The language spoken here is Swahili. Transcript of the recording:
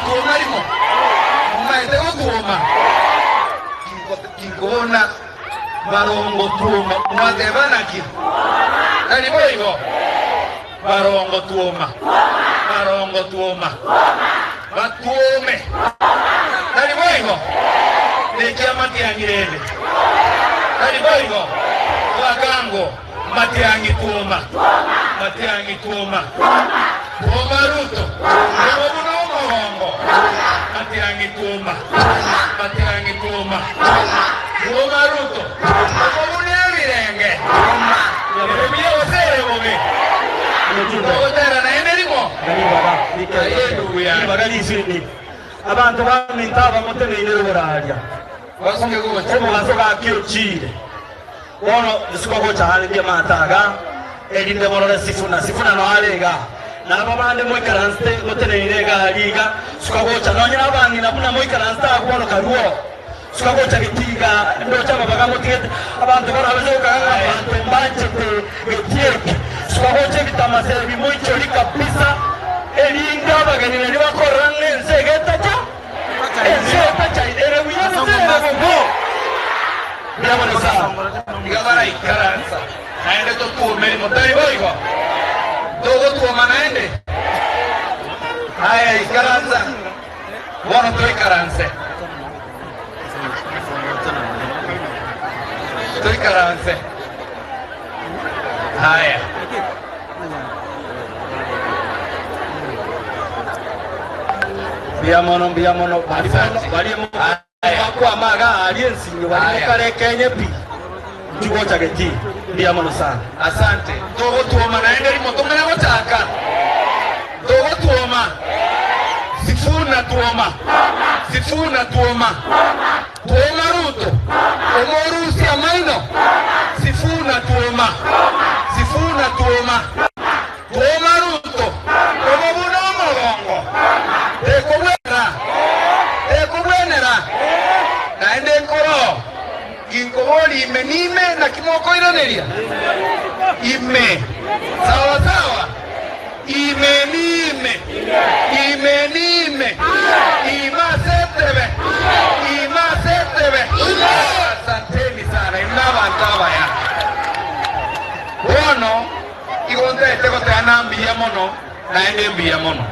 tuoma limo maite tuoma kingona barongo tuoma mwatebanaki nani boigo barongo tuoma batuome nani boigo nekiamati yangirende nani boigo wagango matiangi tuoma tuoma ruto tuoma morongo matiangi tuoma tuoma ruto tuoma nyavirenge yebia osere bobe otera na emerimo bagalishini abantu bamintaba muteneine ruraria wasuke go chemo basoga kyochire wono isiko cyane byamataga elinde borore sifuna no alega nabo bande mu karanste muteneine galiga siko cyane nyina bangi nabuna mu karanste akubona karuo siko bitiga ndo cyaba bagamutige abantu barabezo kanga abantu mbachete getieke siko bitamase bimucho likapisa elinga bagani ne bakorane nsegeta cha ere wiyo Biamo sa, digavara ikaranza, naende to tuome motari boigo, dogo tuoma naende, haya ikaranza, wono to ikaranze, haya, biamono, baliamo. Kwa maga aliensi wali kare Kenya pi jugo chageti ndia mono sana asante dogo tuoma naende limoto mena wataka dogo tuoma sifuna tuoma ruto omorusi amaino sifuna tuoma ruto omobuna morongo ekobwenera naende nkoro ginkoboli imenime na kimoko ironeria ime sawa imenime imasetebe asanteni sana inabantaba ya bono igonte tegoteana mbia mono naende mbia mono